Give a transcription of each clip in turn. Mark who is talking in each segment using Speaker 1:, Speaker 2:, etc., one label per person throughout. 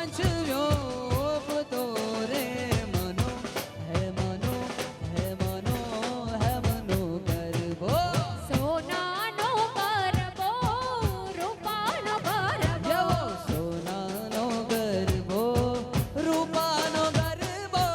Speaker 1: વાંચવ્યો તો રે મનો હે મનો હે મનો હે મનો ગરબો
Speaker 2: સોનાનો ગરબો રૂપાનો ગરબો
Speaker 1: સોનાનો ગરબો રૂપાનો ગરબો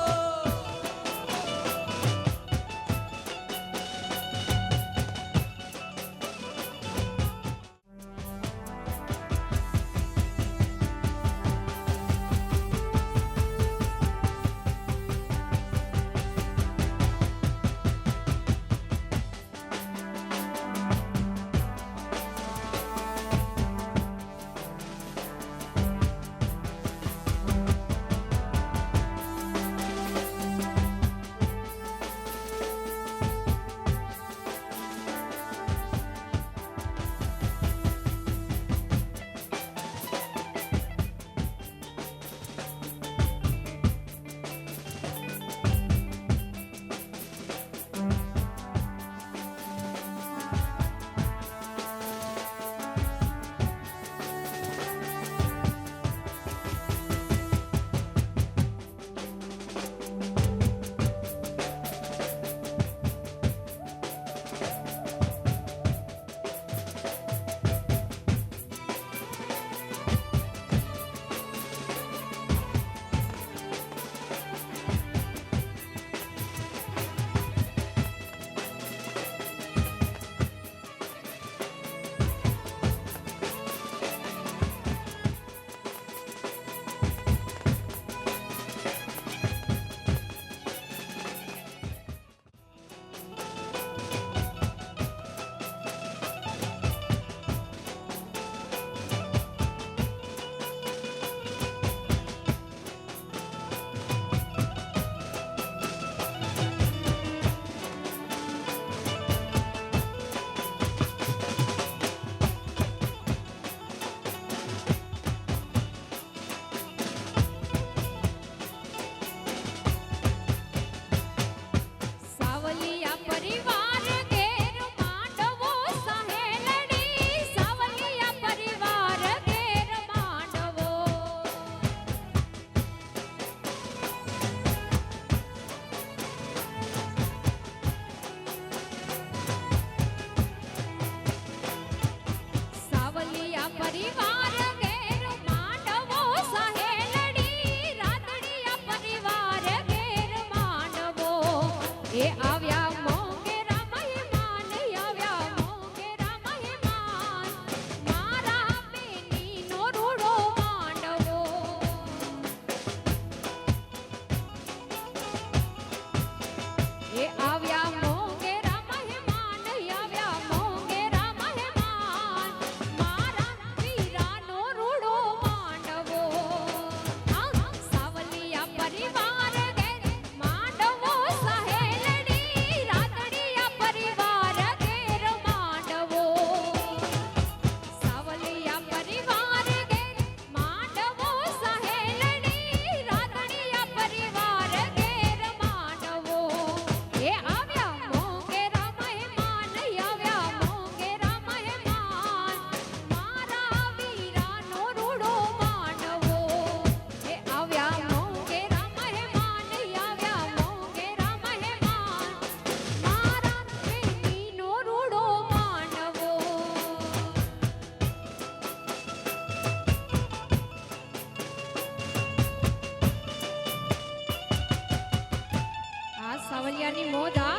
Speaker 2: સાવલિયાની મોઢા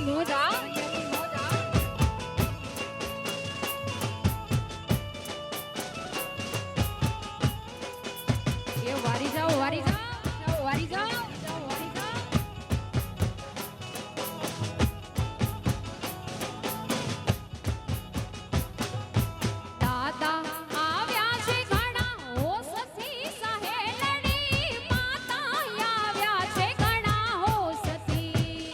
Speaker 2: મોઢા એ વારી જાઓ વારી જાઓ વારી જાઓ વારી જાઓ દાદા આવ્યા છે ઘણા હો સખી સહેલડી માતા આવ્યા છે ઘણા હો સખી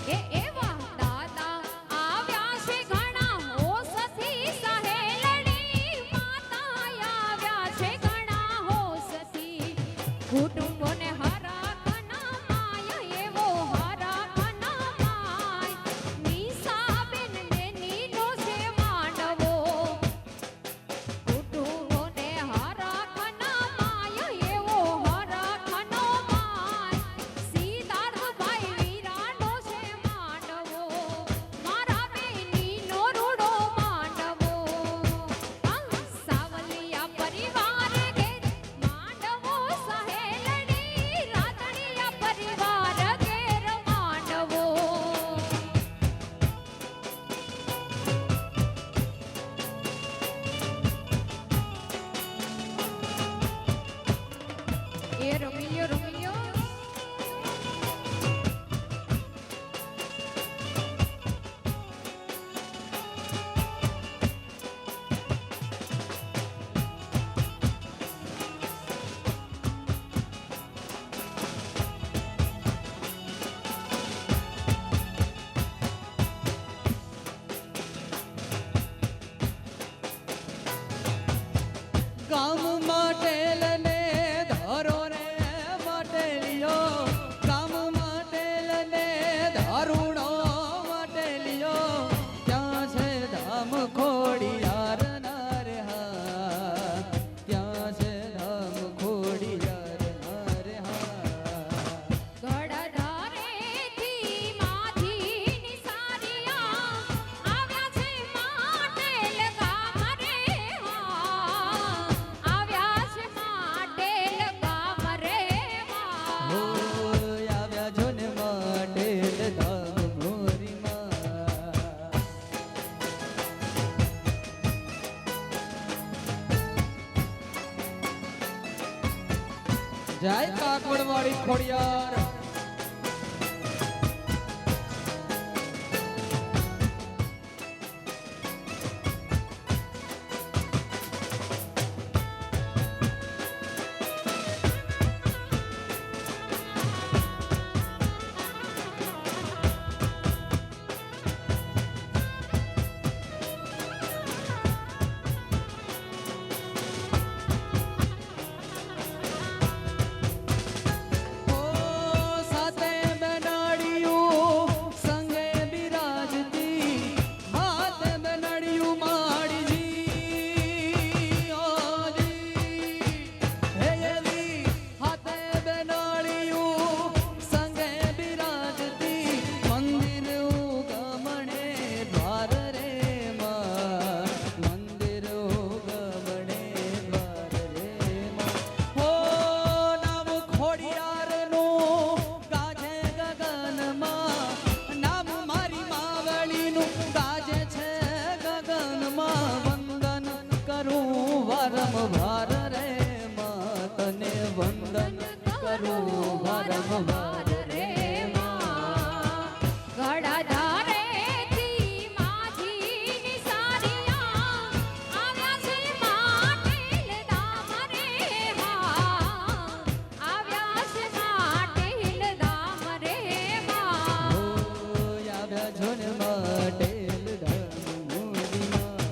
Speaker 2: એ એવા દાદા આવ્યા છે ઘણા હો સખી સહેલડી માતા આવ્યા છે ઘણા હો સખી કુટુંબોને હરાખના માય એવો હરાખના
Speaker 1: કામ માટે લને ધારો રે mateલિયો કામ માટે લને ધારુણો mateલિયો ક્યાં છે ધામ ખોડિયાર ના રે હા ક્યાં છે ધામ ખોડિયાર ના રે હા
Speaker 2: ગડધારેથી માજી નિસારિયા આવ્યા છે માટેલ ગામ રે હા આવ્યા છે માટેલ ગામ રે
Speaker 1: હો
Speaker 2: હા
Speaker 1: આવ્યા જો ને mateલ ધામ મોરીમાં જય કાકવડવાળી ખોડિયાર ઓ સાતે બેનાડિયું સંગે બિરાજતી હાથે બેનાડિયું માડીજી ઓજી હે એવી હાથે બેનાડિયું સંગે બિરાજતી મંદિર ઉગમણે દ્વાર રે માં મંદિર ઉગમણે દ્વાર રે માં હો નામ ખોડિયારનું ગાજે ગગનમાં નામ મારી માવળીનું ગાજે છે ગગનમાં વંદન કરું વારંવાર રે માં તને વંદન કરું વારંવાર રે માં
Speaker 2: ગડધારેથી માજી નિસારિયા આવ્યા છે માટેલ ગામ રે હા આવ્યા છે માટેલ ગામ રે હા
Speaker 1: ઓ આવ્યા છો ને mateલ ધામ મોરીમાં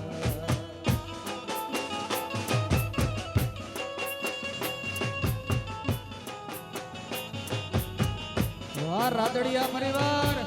Speaker 1: વાહ રાદડિયા પરિવાર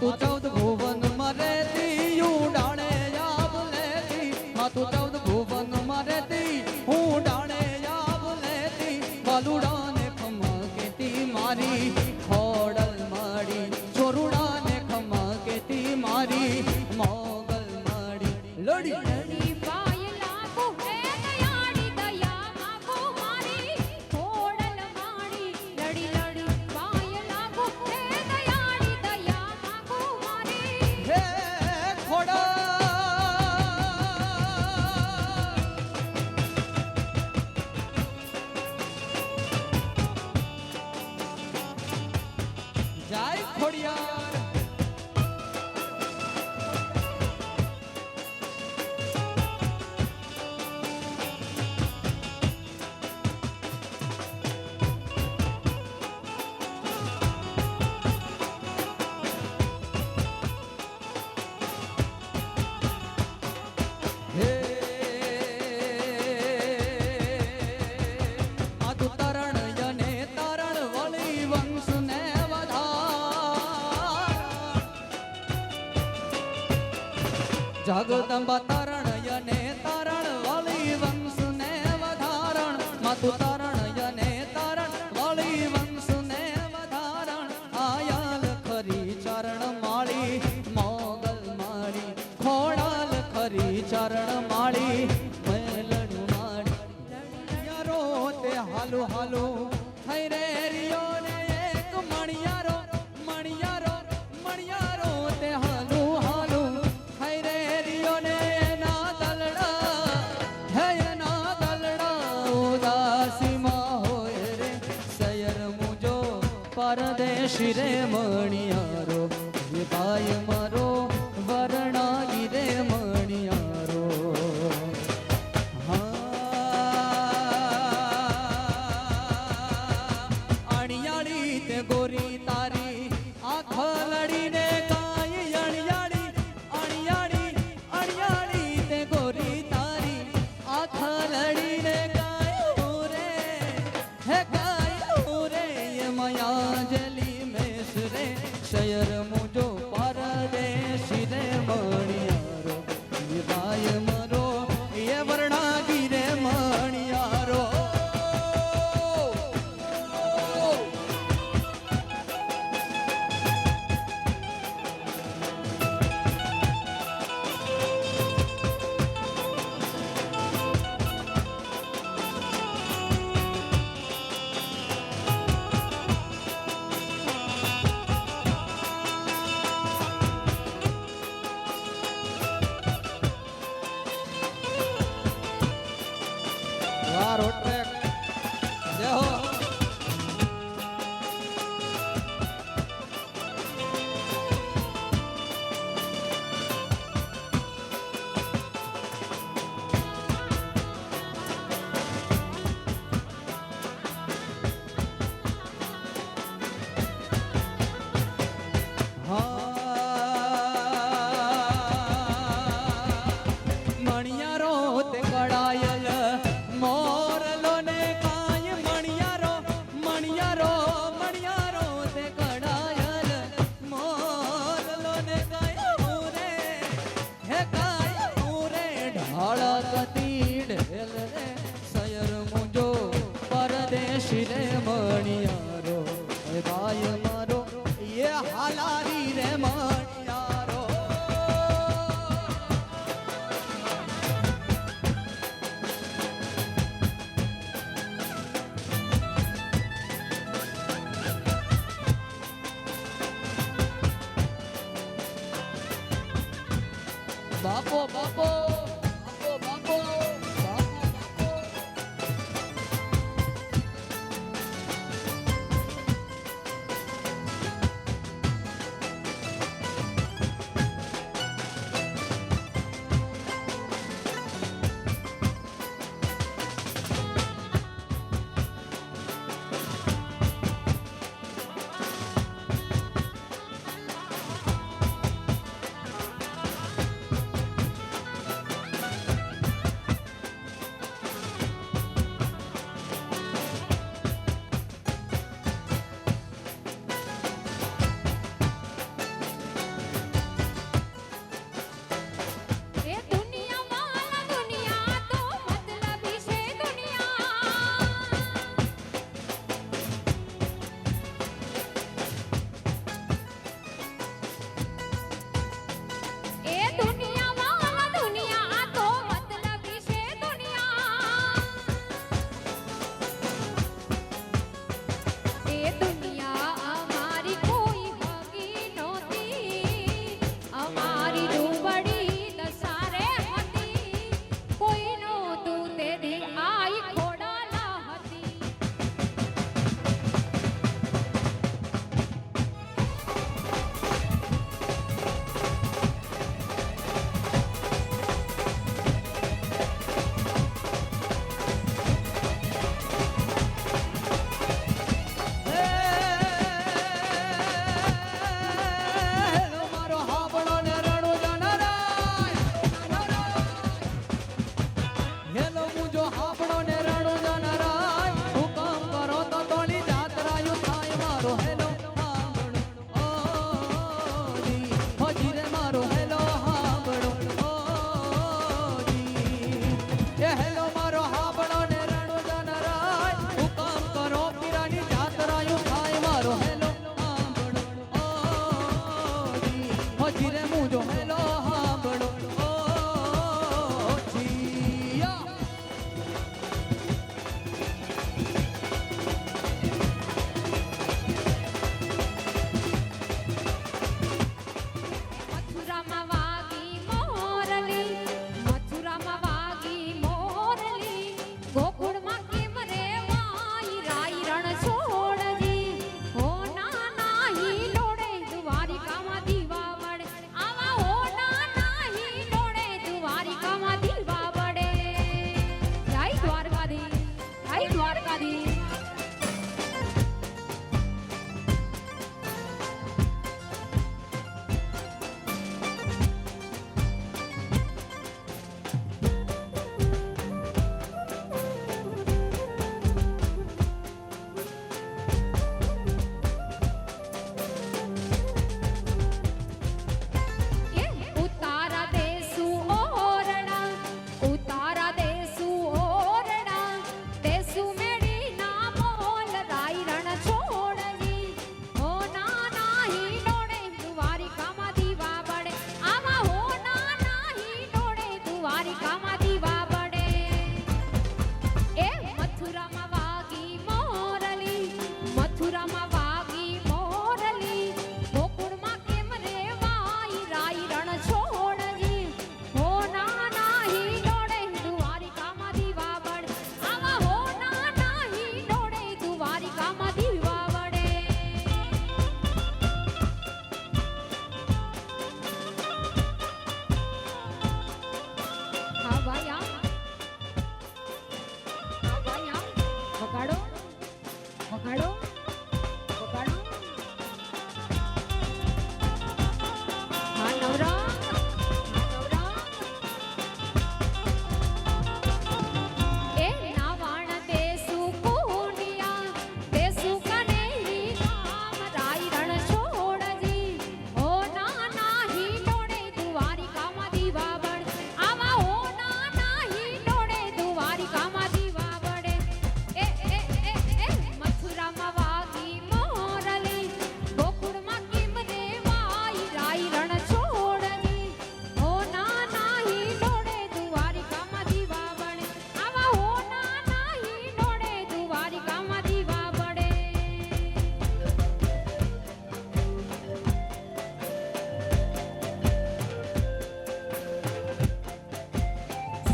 Speaker 1: માતું 14 ભુવન મરેતી ઉડાણે આબ લેતી માતું 14 ભુવન મરેતી ઉડાણે આબ લેતી બાલુડાને ખમા કેતી મારી ખોડલ માડી ચોરુડાને ખમા કેતી મારી મોગલ માડી લડી
Speaker 2: લડી પાય લાગુ હે દયાળી દયા માગો મારી ખોડલ માડી લડી લડી પાય લાગુ હે દયાળી દયા માગો મારી
Speaker 1: હે ખોડા જાય ખોડિયાર હે આ તું તરણ યને તરણ વળી વંશને વધાર જગદંબા તરણ યને તરણ વળી વંશને વધારણ માતું તરણ યને તરણ વળી વંશને વધારણ આયાલ ખરી ચરણ માળી મોગલ માળી ખોડાલ ખરી ચરણ માળી મેલડ માળી યારો તે હાલો હાલો થઈ રે રિયો ને એક મણિયારો મણિયારો મણિયારો તે હાલો હાલો થઈ રે રિયો ને ના દલડા હે ના દલડા ઉદાસીમાં હોય રે સયર મુજો પરદેશી રે મણિયારો એ ભાઈ મારો વરણાગી રે મણિયારો અણિયાળી તે ગોરી તારી આંખ લડીને કાંઈ અણિયાળી અણિયાળી અણિયાળી તે ગોરી તારી આંખ લડીને કાંઈ રે હે કાંઈ રે એ મયાજલી મેસ રે શયર મુજો પરદેશી રે મણિયારો એ ભાઈ મરો એ વર્ણાગી રે મણિયારો વાહ રોડ ટ્રેક જય હો મણિયારો તે કડાયલ મોરલો ને કાંઈ મણિયારો મણિયારો મણિયારો તે કડાયલ મોરલો ને કાંઈ રે હે કાંઈ રે ઢાળ કતી ઢેલ રે સયર મુજો પરદેશી રે મણિયારો એ ભાઈ મારો એ હાલારી રે મણિયારો બાપો બાપો બાપો બાપો બાપો હું જો હેલો હાંભળો ઓ જીયા
Speaker 2: મથુરામાં વાગી મોરલી, મથુરામાં વાગી મોરલી, ગોકુળમાં કેમ રે વાઈ રાઈ રણ છોડજી. હો ના નાહી ડોળે દ્વારિકામાં દીવા વડે, આવા હો ના નાહી ડોળે દ્વારિકામાં દીવા વડે. જય દ્વારકાધીશ, જય દ્વારકાધીશ. ઉતારા દેસુ ઓરડા, ઉતારા દેસુ ઓરડા, દેસુ મેળી ના મોલ રાઈ રણ છોડજી. હો ના નાહી ડોળે દ્વારિકામાં દીવા વડે, આવા હો ના નાહી ડોળે દ્વારિકામાં દીવા વડે. એ મથુરામાં વાગી મોરલી, મથુરામાં વાગી મોરલી, ગોકુળમાં કેમ રે વાઈ રાઈ રણ છોડજી. હો ના નાહી ડોળે દ્વારિકામાં દીવા વડે, આવા હો ના નાહી ડોળે દ્વારિકામાં દીવા વડે. હા ભાઈ આ, હા ભાઈ આ, વગાડો વગાડો વગાડો. હા નવરંગ, હા નવરંગ. એ નાવાણ દેસુ કુંડિયા, દેસુ કનેરી નામ રાઈ રણ છોડજી. હો ના નાહી ડોળે દ્વારિકામાં દીવા વડે, આવા હો ના નાહી ડોળે દ્વારિકામાં દીવા વડે. એ એ એ એ મથુરામાં વાગી મોરલી, ગોકુળમાં કેમ રે વાઈ રાઈ રણ છોડજી. હો ના નાહી ડોળે દ્વારિકામાં દીવા વડે, આવા હો ના નાહી ડોળે દ્વારિકામાં દીવા વડે.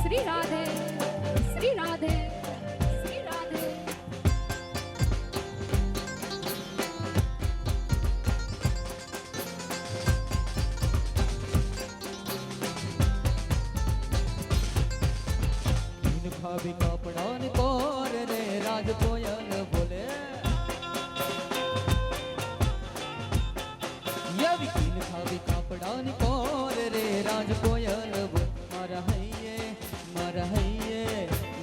Speaker 2: શ્રી રાધે, શ્રી રાધે, શ્રી રાધે.
Speaker 1: इन भाभी कपड़ा ने कोर रे राज कोयल बोले ये विकीन भाभी कपड़ा ने कोर रे राज कोयल बोल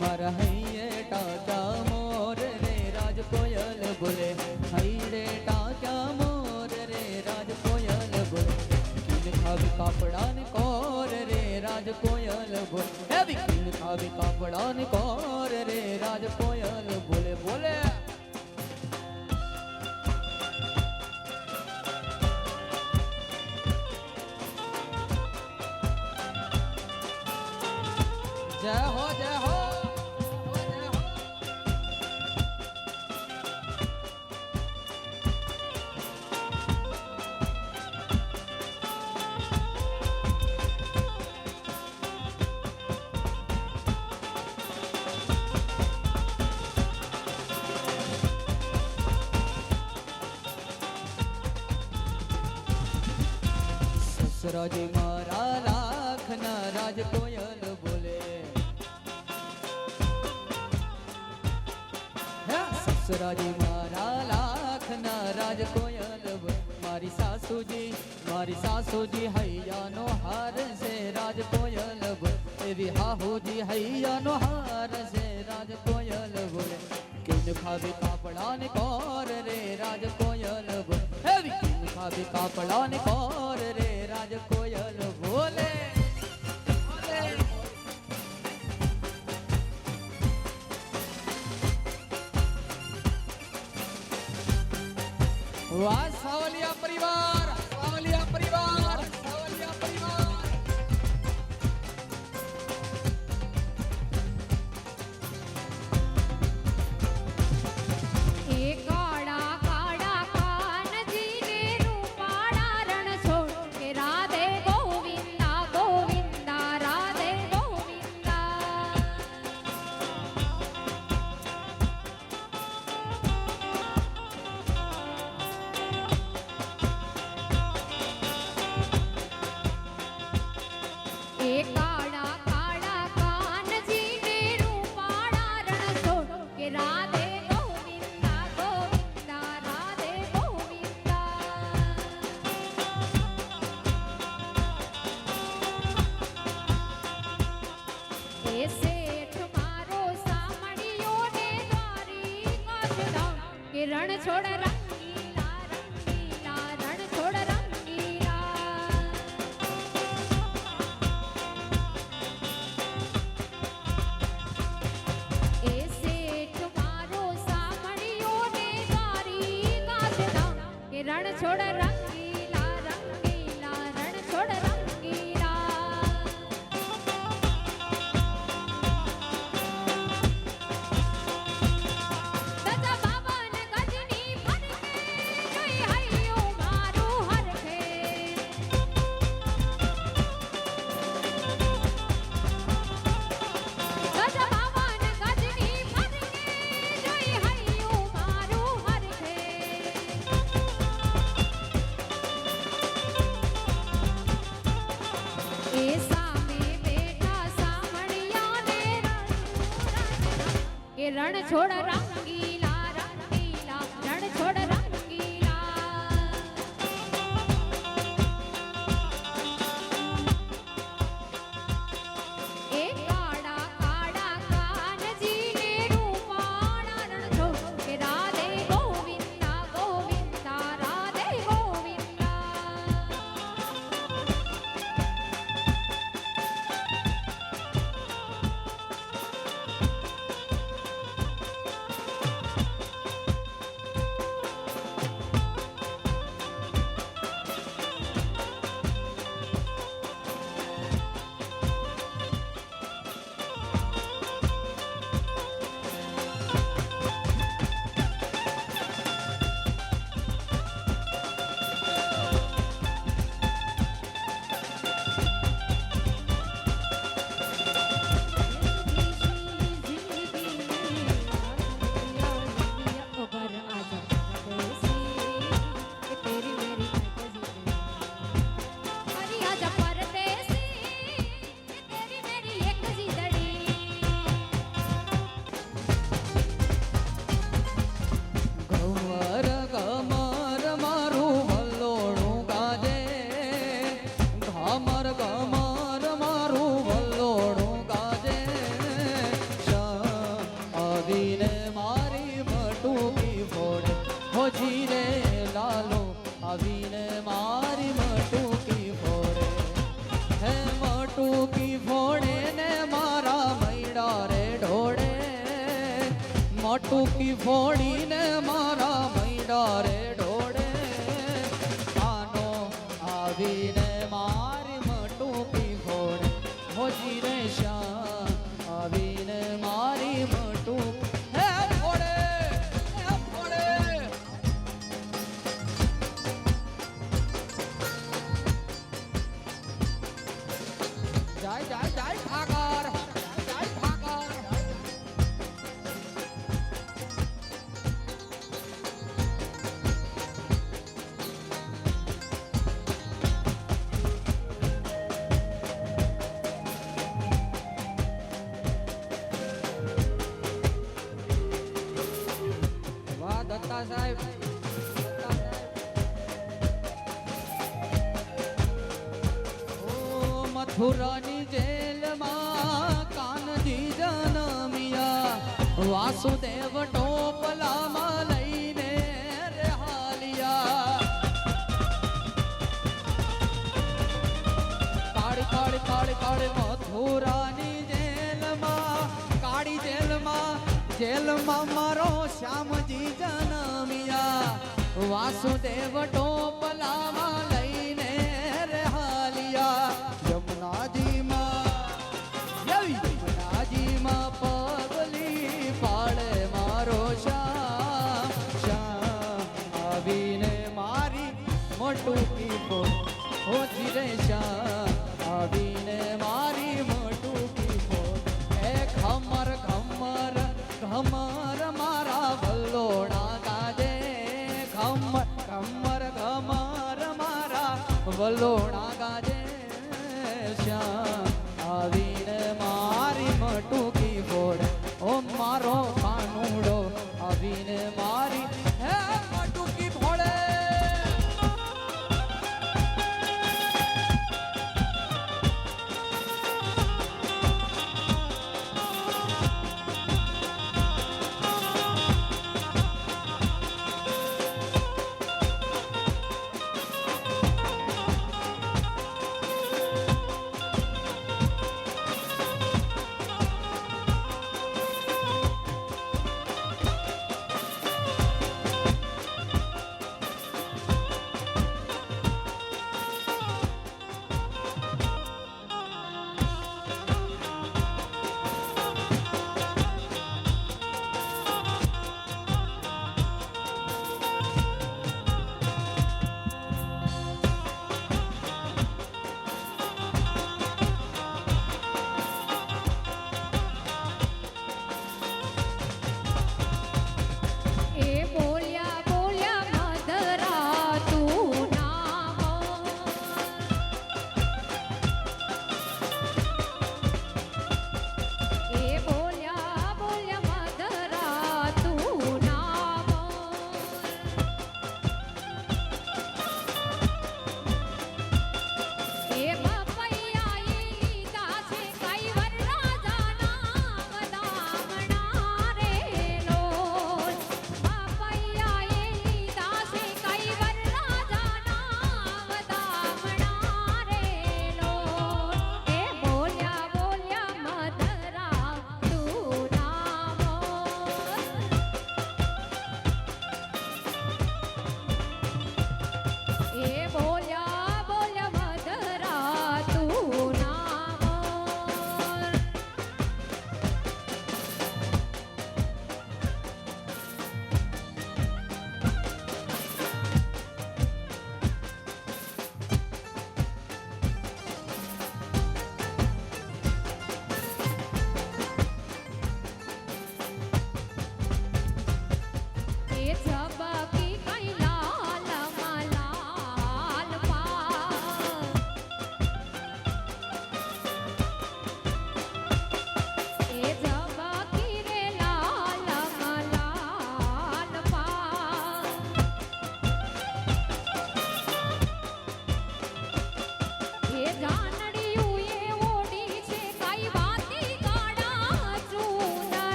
Speaker 1: मारा हइये टाटा मोर रे राज कोयल बोले हई रे टाटा मोर रे राज कोयल बोले किन भाभी कपड़ा ने कोर रे राज कोयल बोल हे विकीन भाभी कपड़ा ने कोर रे राज कोयल बोले बोले जय हो जय हो जय हो। સસરાજી મારા લાખના રાજ કોયલ બોલે હે સસરાજી મારા લાખના રાજ કોયલ બોલે મારી સાસુજી હૈયાનો હાર છે રાજ કોયલ બોલે એવી હાહુજી હૈયાનો હાર છે રાજ કોયલ બોલે કિન ભાભી કાપડા ને કોર રે રાજ કોયલ બોલે એવી કિન ભાભી કાપડા ને કોર રે રાજ કોયલ બોલે વાહ સાવલિયા પરિવાર
Speaker 2: રણ છોડ રંગીલા રંગીલા રણ છોડ રંગીલા એ શેઠ મારો સાંભળ્યો ને તારી કાચના કે રણ છોડ રંગીલા રંગીલા રણ છોડ રંગીલા દાદા બાબા ને ગજની ફરકે જોઈ હૈયો મારું હરખે દાદા બાબા ને ગજની ફરકે જોઈ હૈયો મારું હરખે એ સામે બેઠા સામણિયા ને કે રણ છોડ રંગીલા રંગીલા રણ છોડ રંગીલા એ કાળા કાળા કાનજી ને રૂપાળા રણ છોડ કે રાધે ગોવિંદા ગોવિંદા રાધે ગોવિંદા
Speaker 1: ઘમર ઘમર મારું વલ્લોણું ગાજે ઘમર ઘમર મારું વલ્લોણું ગાજે આવીને મારી મટુકી ફોડે હો જીરે લાલો આવીને મારી મટુકી ફોડે હે મટુકી ફોડે ને મારા મૈડા રે ઢોળે મટુકી ફોડીને મારા મૈડા રે ઢોળે કાનો આવીને મારી મટુકી ફોડે હોજી રે શ્યામ આવીને મારી મટુકી હે ફોડે હે ફોડે જાય જાય જાય ઠાકર જાય ઠાકર વાહ દત્તા સાહેબ દત્તા સાહેબ ઓ મથુરાની જેલમાં કાનજી જનમિયા વાસુદેવ ટોપલામાં લઈને રે હાલિયા કાળી કાળી કાળી કાળી મથુરાની જેલમાં મારો શ્યામજી જનમિયા વાસુદેવ ટોપલામાં લઈને રે હાલિયા યમુનાજીમાં પગલી પાડે મારો શ્યામ શ્યામ આવીને મારી મટુકી ફોડ હોજી રે શ્યામ આવીને મારી મટુકી ફોડ એ ખમર ખમર ખમર મારા વલ્લોણા ગાજે ખમર ખમર ખમર મારા વલ્લોણા ગાજે શ્યામ આવીને મારી મટુકી ફોડ ઓ મારો કાનુડો આવીને મારી હે મટુકી ફોડે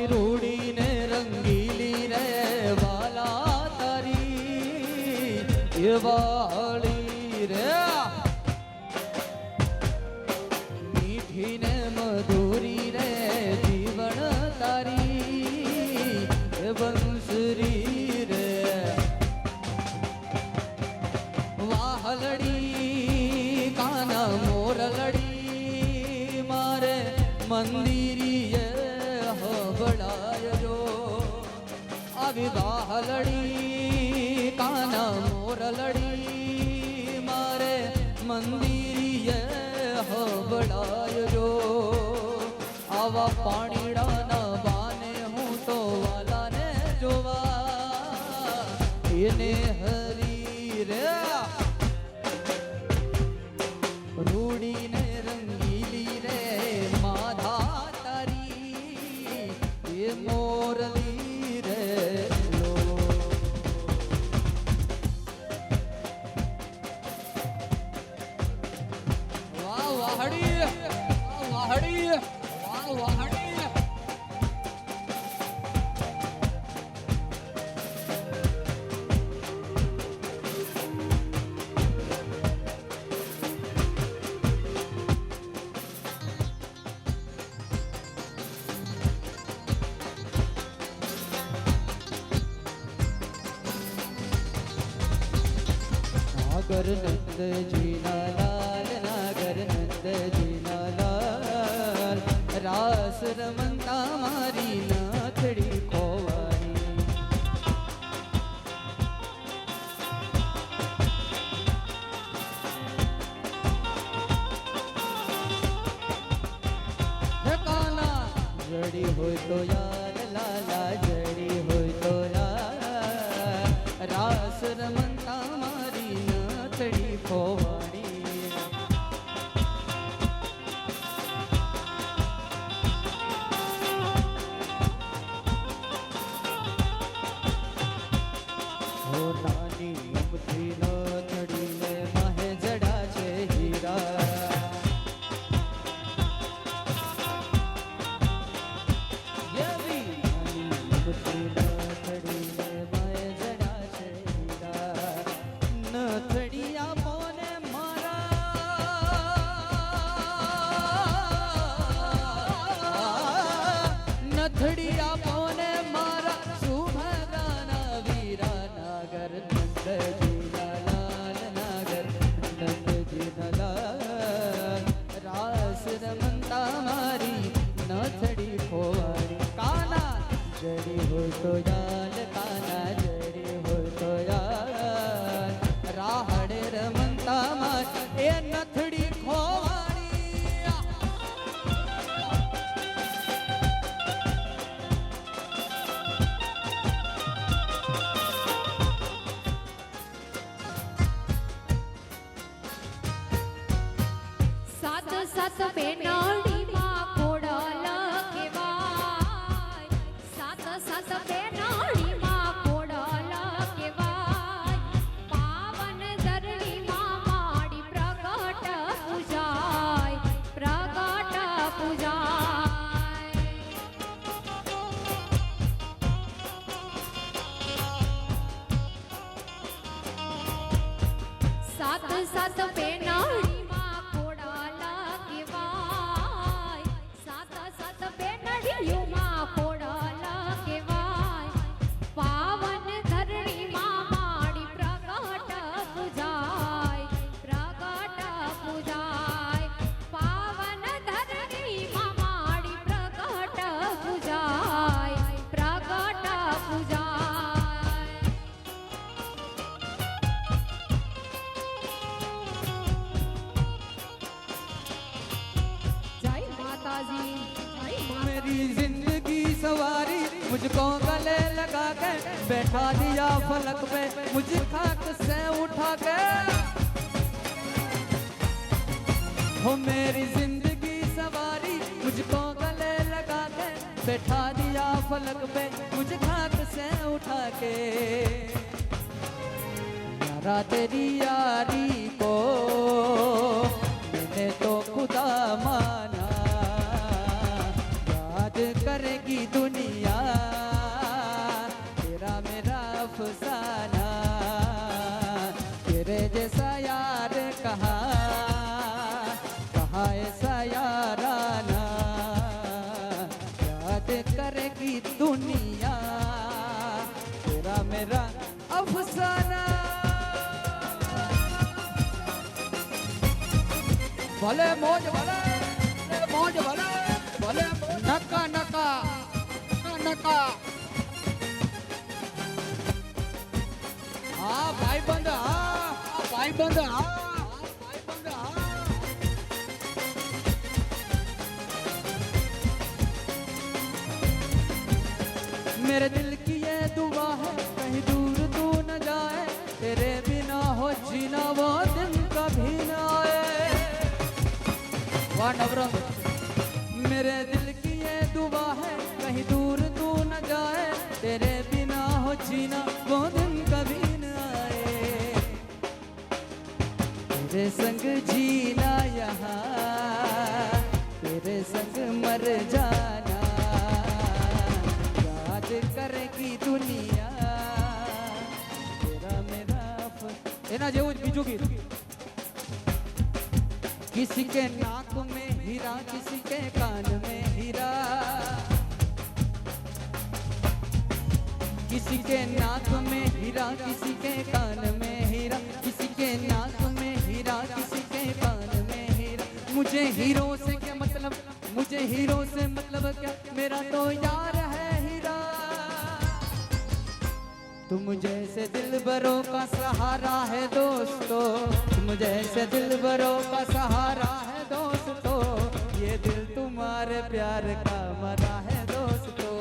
Speaker 1: મારી રૂડી ને રંગીલી રે વાલા તારી એ વાળી રે મીઠી ને મધુરી રે જીવન તારી એ બંસરી રે વાહલડી કાના મોરલડી મારે મંદિરીએ હબળાયજો આવી વાહલડી કાના મોરલડી મારે મંદિરીએ હબળાયજો આવા પાણીડાના બાને હું તો વાલાને જોવા એને હરી રે રૂડીને રંગીલી રે માધા તારી એ મોરલી રે લો વાહ વાહડી વાહ વાહડી વાહ વાહડી નાગર નંદજીના લાલ નાગર નંદજીના લાલ રાસ રમતા મારી નાથડી ખોવારી હે કાના જડી હોય તો યાર લાલા જડી હોય તો યાર રાસ રમતા મારી નાથડી ખોવાણી હો નાની અમથી નાથડીને માહે જડા છે હીરા યવી નાની અમથી નાથડીને માહે જડા છે હીરા નથડિયા પોને મારા નથડિયા પોને મારા સુભગાના વીરા નાગર નંદજીના લાલ નાગર નંદજીના લાલ રાસ રમતા મારી નથડી ખોવાડી કાના જડી હોય તો યાદ કાના જડી હોય તો યાદ રાહડે રમતા માર એ નથડી ખોવાડી
Speaker 2: સાત સાત બેનાળીમાં ખોડલ કહેવાય સાત સાત બેનાળીમાં ખોડલ કહેવાય પાવન ધરણીમાં માડી પ્રગટ પૂજાય પ્રગટ પૂજાય સાત સાત બેનાળીમાં ખોડલ કહેવાય સાત સાત બેનાળીઓમાં ખોડલ કહેવાય પાવન ધરણીમાં માડી પ્રગટ પૂજાય પ્રગટ પૂજાય પાવન ધરણીમાં માડી પ્રગટ પૂજાય પ્રગટ પૂજાય જય માતાજી જય
Speaker 1: मेरी जिंदगी सवारी मुझको गले लगा के बैठा दिया फलक पे मुझे खाक से उठा के हो मेरी जिंदगी सवारी मुझको गले लगा के बैठा दिया फलक पे मुझे खाक से उठा के यारा तेरी यारी को मैंने तो खुदा माना याद करेगी दुनिया ભલે મોજ ભલે મોજ ભલે ભલે નકા નકા નકા હા ભાઈબંધ હા ભાઈબંધ હા ભાઈબંધ હા मेरे दिल की ये दुआ है कहीं दूर तू न जाए तेरे बिना हो जीना वो दिन कभी न आए वाह नवरंग मेरे दिल की ये दुआ है कहीं दूर तू न जाए तेरे बिना हो जीना वो दिन कभी न आए तेरे संग जीना यहाँ तेरे संग मर जाना करेगी दुनिया तेरा मेरा एना जेवुं ज बीजुं गीत किसी के नाक में हीरा किसी के कान में हीरा किसी के नाक में हीरा किसी के कान में हीरा किसी के नाक में हीरा किसी के कान में हीरा मुझे हीरो से क्या मतलब मुझे हीरो से मतलब क्या मेरा तो यार है हीरा तुम जैसे दिलबरों का सहारा है दोस्तों तुम जैसे दिलबरों का सहारा है दोस्तों ये दिल तुम्हारे प्यार का मरा है दोस्तों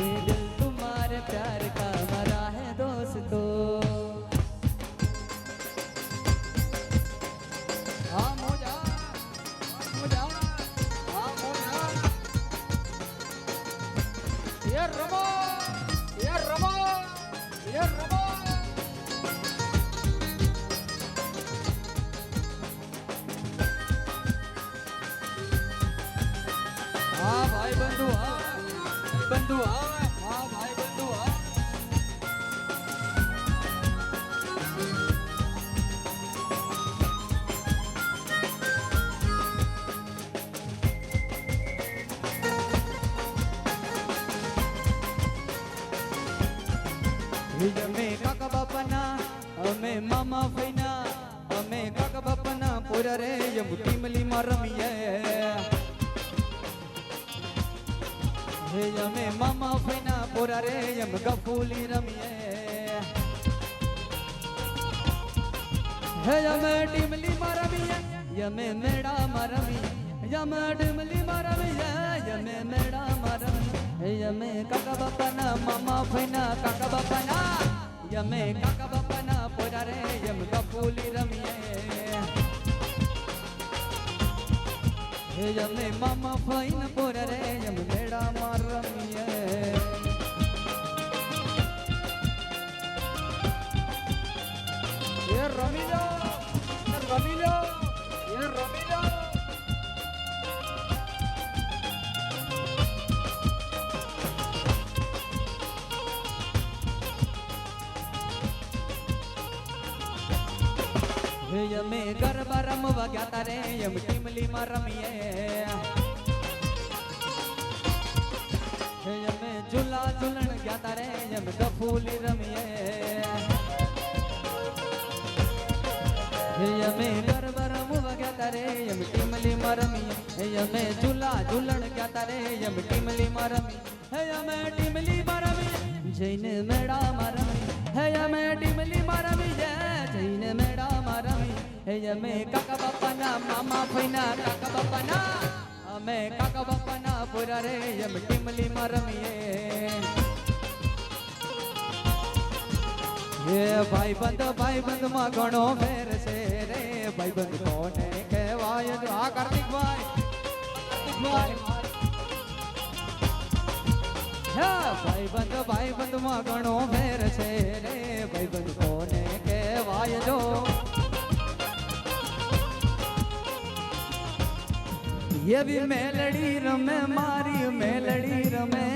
Speaker 1: ये दिल तुम्हारे प्यार का मरा है दोस्तों हाँ मोजा मोजा हाँ मोजा ये रमो ये रमो ये रमो हाँ भाई बंधु हाँ बंधु हाँ भाई बंधु हाँ અમે કાકા બાપાના અમે મામા ફઈના અમે કાકા બાપાના પોરા રે એમ ટીમલીમાં રમીએ હે અમે મામા ફઈના પોરા રે એમ ગફૂલી રમીએ હે અમે ટીમલીમાં રમીએ અમે મેળામાં રમીએ અમે ટીમલીમાં રમીએ અમે મેળામાં રમીએ यमे काका बापाना मामा फैना काका बापाना यमे काका बापाना पोरा रे यम गफूली रमिए हे यमे मामा फैना पोरा रे यम मेड़ा मार रमिए ये रमी लो ये रमी लो ये रमी लो यमे गरबा रमवा गया तारे यम टीमली में रमिए यमे झूला झूलन गया तारे यम गफूली रमिए यमे गरबा रमवा गया तारे यम टीमली में रमिए यमे झूला झूलन गया तारे यम टीमली में रमिए यमे टीमली में रमिए जैन मेड़ा में रमिए यमे टीमली में रमिए जैन मेड़ा में रमिए यमे काका बापाना मामा फैना काका बापाना અમે કાકા બાપાના પૂરા રે એમ ટીમલીમાં રમીએ એ ભાઈબંધમાં ઘણો ફેર છે રે ભાઈબંધ કોને કહેવાય આ કાર્તિકભાઈ હે ભાઈબંધમાં ઘણો ફેર છે રે ભાઈબંધ કોને કહેવાય જો ये भी मेलड़ी रमे मारी मेलड़ी रमे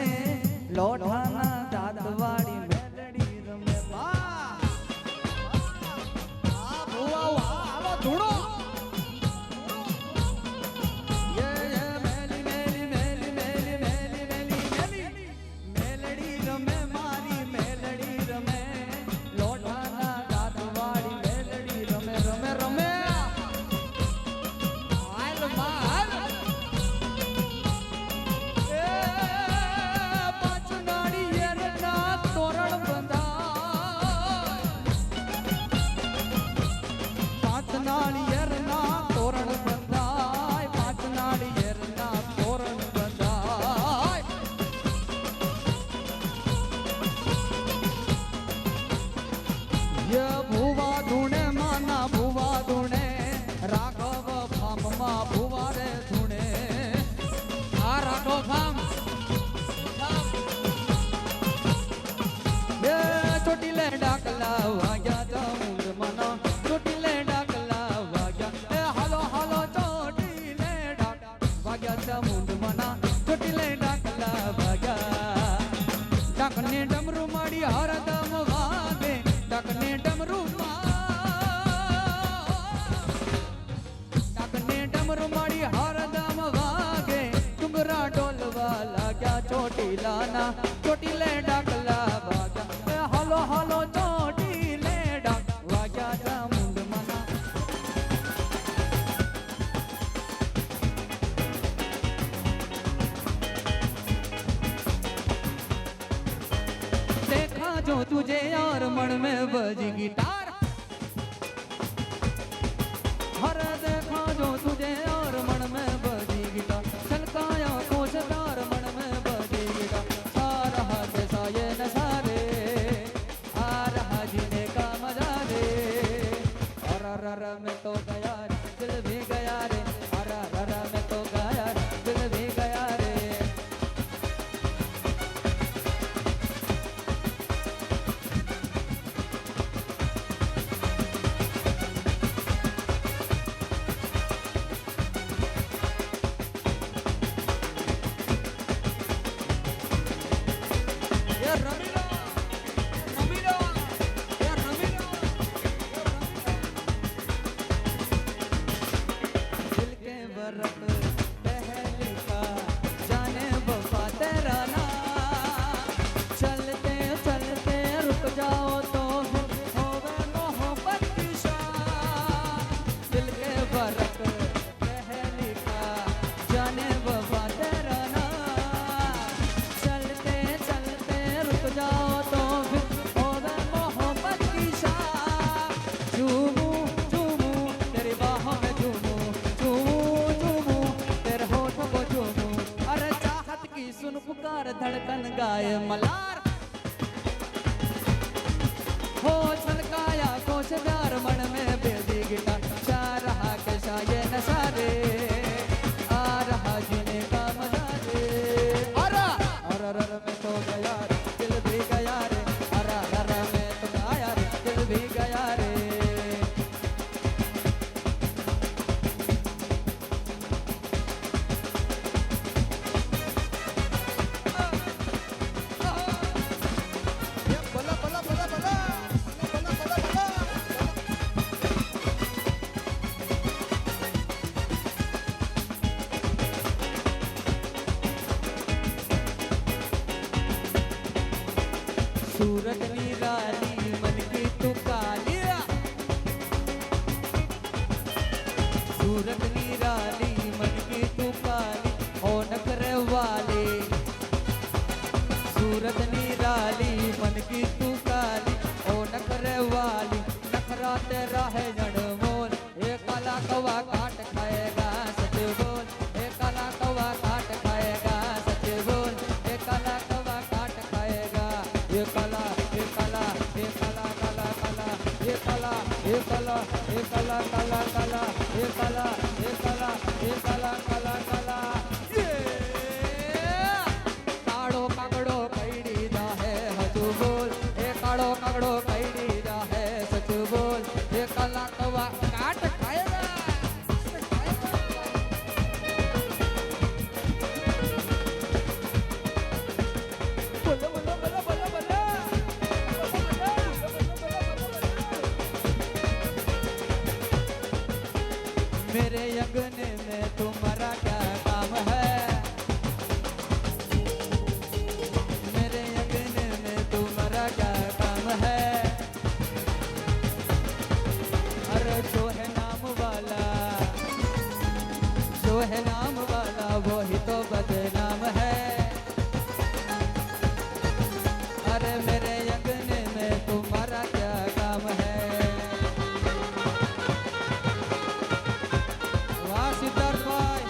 Speaker 1: लोढ़ाना दादवाड़ी मेलड़ी रमे धुड़ो ये मेली मेली मेली मेली मेली मेली मेली मेलड़ी रमे मारी मेलड़ी रमे लोढ़ाना दादवाड़ी ડાકલા વાગ્યા ચામુંડ મના ચોટીલે ડાકલા વાગ્યા એ હાલો હાલો ચોટીલે વાગ્યા ચામુંડ મના ચોટીલે ડાકલા વાગ્યા ડાકને ડમરૂ માડી હરદમ વાગે ડાકને ડમરૂ ડાકને ડમરૂ માડી હરદમ વાગે ડુંગરા ડોલવા લાગ્યા ચોટીલાના ચોટીલે ડાકલા વાગ્યા એ હાલો હાલો ચોટીલે ડાક વાગ્યા ચામુંડ મના देखा जो तुझे यार मन में बजी गिटार हर देखा जो तुझे यार मन में बजी गिटार छलकाया कोशदार मन में बजी गिटार सारा हाथ साये न सारे आ रहा जीने का मजा रे अर में तो गया रे दिल भी गया रे अर में तो गया रे दिल भी गया रे दिल के बरत पहले का जाने वफा तेरा ना चलते चलते रुक जाओ तो फिर होवे मोहब्बत की शान दिल के बरत पहले का जाने वफा तेरा ना चलते चलते रुक जाओ तो फिर होवे मोहब्बत की शान झूमू झूमू तेरी बाहों में झूमू झूमू झूमू तेरे होठों को झूमू अरे चाहत की सुन पुकार धड़कन गाए मलार हो छलकाया कोश प्यार मन में बेदी गिटार चाह रहा के शाये नशारे आ रहा जीने का मजा रे अर में तो गया रे दिल भी गया रे अर में तो गया रे दिल भी गया रे सूरत निराली मन की तू कालिया सूरत निराली मन की तू काली ओ नखरे वाले सूरत निराली मन की तू काली ओ नखरे वाली नखरा तेरा है जड़मोल ये काला कौवा काट खाएगा सच बोल ये काला कौवा काट खाएगा सच बोल ये काला कौवा काट खाएगा ये काला ये काला ये काला काला काला ये काला ये काला ये काला काला काला ये काला ये काला ये काला काला काला ये काड़ो कागड़ो कईड़ी दा है हजू बोल ये काड़ो कागड़ो कईड़ी दा है सच बोल ये काला कौवा काट खाएगा बोलो बोलो बोलो बोलो बोलो मेरे यज्ञ में तुम्हारा क्या काम है मेरे यज्ञ में तुम्हारा क्या काम है अरे जो है नाम वाला जो है नाम वाला वो ही तो बदनाम है अरे मेरे यज्ञ में तुम्हारा क्या काम है वाह सिद्धार्थ भाई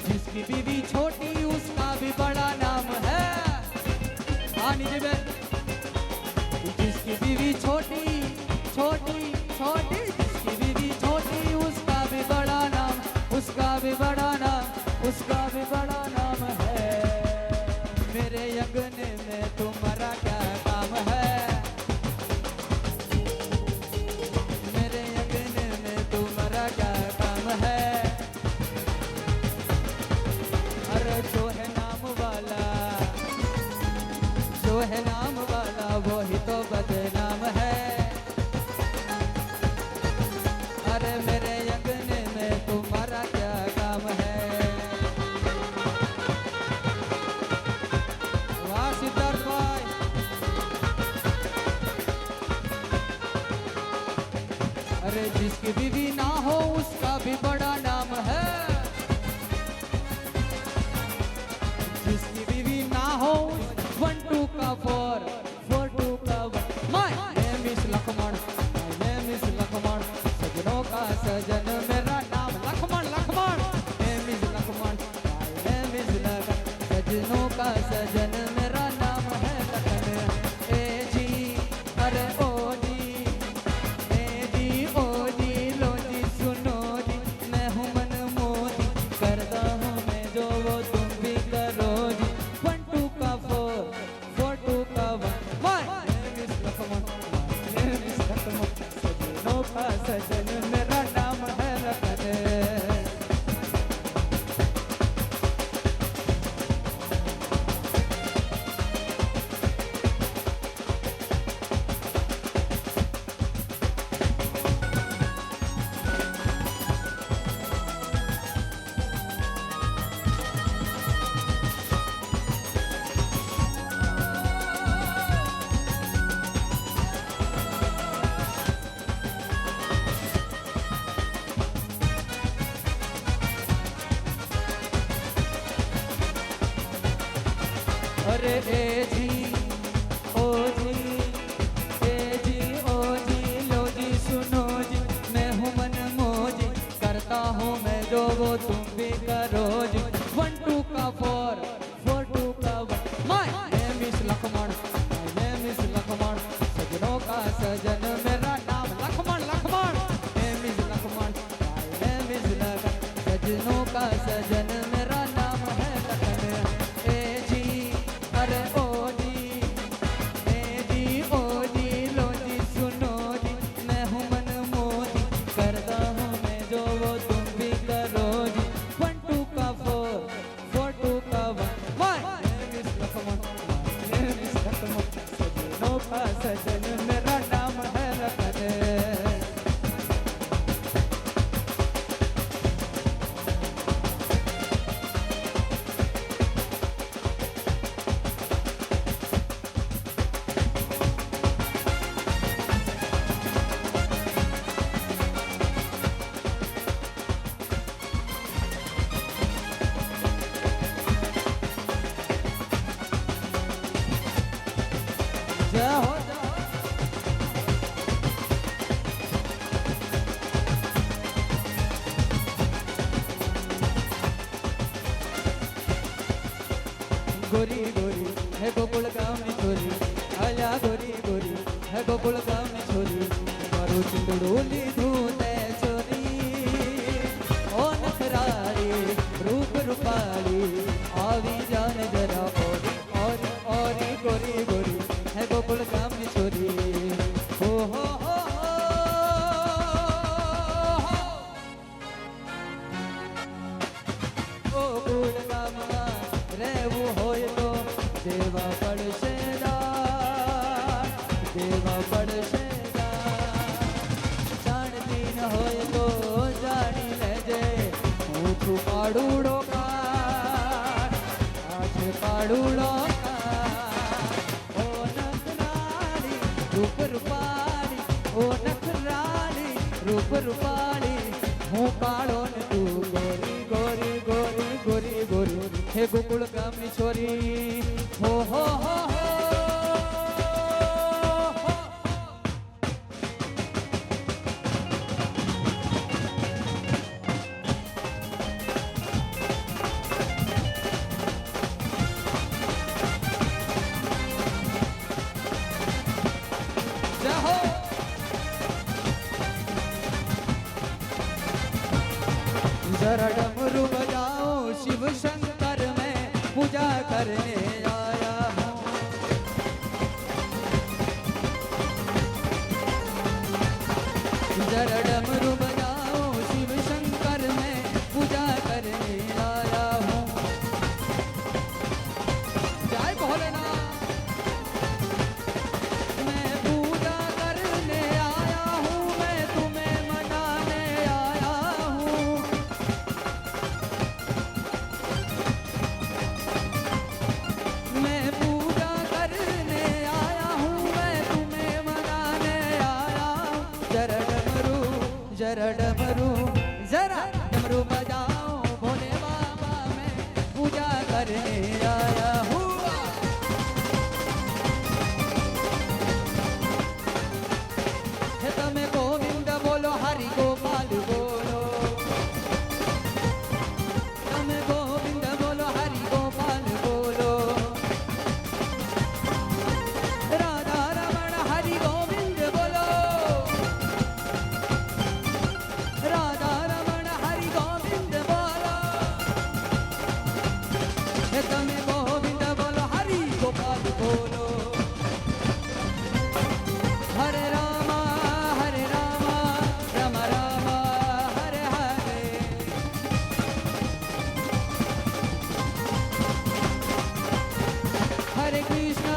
Speaker 1: जिसकी बीवी छोटी उसका भी बड़ा नाम है नीचे बैठ जिसकी बीवी छोटी छोटी छोटी जिसकी बीवी छोटी उसका भी बड़ा भी बड़ा नाम, उसका भी बड़ा नाम है। मेरे यज्ञ में तुम्हारा क्या काम है? मेरे यज्ञ में तुम्हारा क्या काम है? अरे जो है नाम वाला, जो है नाम वाला वो ही तो बदनाम है। अरे मेरे यज्ञ में तुम्हारा क्या काम है? वाह सिद्धार्थ भाई। अरे जिसकी बीवी ना हो उसका भी बड़ा नाम है। जिसकी बीवी ना हो 1 2 का 4 4 2 का 1। My name is Lakshman, my name is Lakshman, सजनों का सजन मेरा नाम Lakshman. Lakshman name is Lakshman, my name is Lakhan, सजनों का सजन मेरा नाम है लखन। ए जी अरे ओ जी, ए जी ओ जी लो जी सुनो जी, मैं हूँ मन मोदी, करता हूँ मैं जो वो तुम भी करो जी। 1 2 का 4 4 2 का 1। My name is Lakshman, my name is Lakshman, सजनों का सजन मेरा नाम है लखन। अरे ए जी ओ जी, ए जी ओ जी लो जी सुनो जी, मैं हूँ मन मोजी, करता हूँ मैं जो वो तुम भी करो जी। 1 2 का 4 4 2 का 1। My name is Lakshman, my name is Lakshman, सजनों का सजन मेरा नाम Lakshman. Lakshman name is Lakshman, my name is Lakhan, सजनों का सजन मेरा नाम है लखन। ए जी अरे ओ जी, ए जी ओ जी लो जी सुनो जी, मैं हूँ मन मोदी, करता हूँ मैं जो वो तुम भी करो जी। 1 2 का 4 4 2 का 1। My name is Lakshman, my name is Lakshman, सजनों का सजन मेरा नाम है लखन। जय हो जय हो। गोरी गोरी है गोकुल गाँव में छोरी, आया गोरी गोरी है गोकुल गाँव में छोरी, मारो चिंदड़ोली धूते छोरी, ओ नखरारी रूप रूपाली, आवी जान जरा और गोरी गोरी है गोकुल गाँव में छोरी। हो हो हो हो गोकुल गाँव રહેવું હોય તો દેવા પડશે દાન, દેવા પડશે દાન। જાણતી ન હોય તો જાણી લેજે, હું છું કાળુડો કાળ, આ છે કાળુડો કાળ। ઓ નખરાળી રૂપ રૂપાળી, ઓ નખરાળી રૂપ રૂપાળી, હું કાળો ને તું ગોરી ગોરી ગોરી ગોરી गोरी हे गोकुल गामनी छोरी। हो हो हो हो जरा डमरू बजाओ शिव शंकर मैं पूजा करने आया हूँ। जरा डमरू बजाओ शिव शंकर मैं पूजा करने आया हूँ। जय भोलेनाथ। मैं पूजा करने आया हूँ, मैं तुम्हें मनाने आया हूँ। मैं पूजा करने आया हूँ, मैं तुम्हें मनाने आया हूँ। जरा डमरू जरा डमरू बजाओ भोले बाबा मैं पूजा करने आया हूँ। हे तमे गोविंद बोलो हरि गोपाल बोलो, तमे गोविंद बोलो हरि गोपाल बोलो। राधा रमण हरि गोविंद बोलो, राधा रमण हरि गोविंद बोलो। हे तमे गोविंद बोलो हरि गोपाल बोलो। हरे राम राम राम हरे हरे। हरे कृष्ण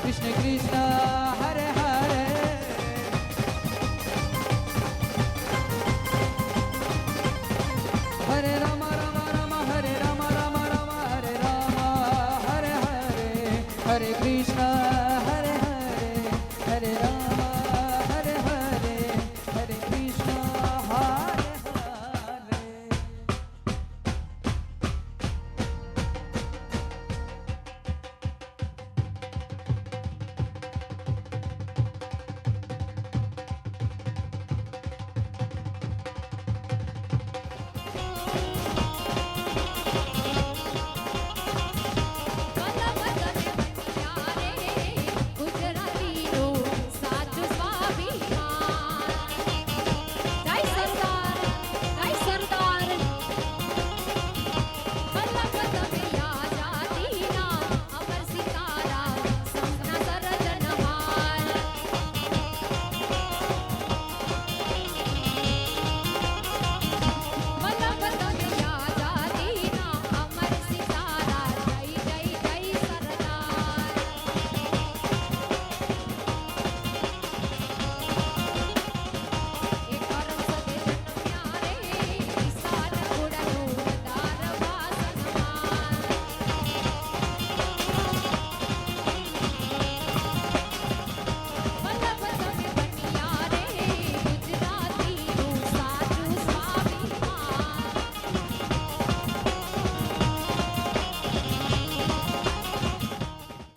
Speaker 1: कृष्ण कृष्ण हरे हरे। हरे राम हरे राम हरे राम हरे हरे। हरे कृष्ण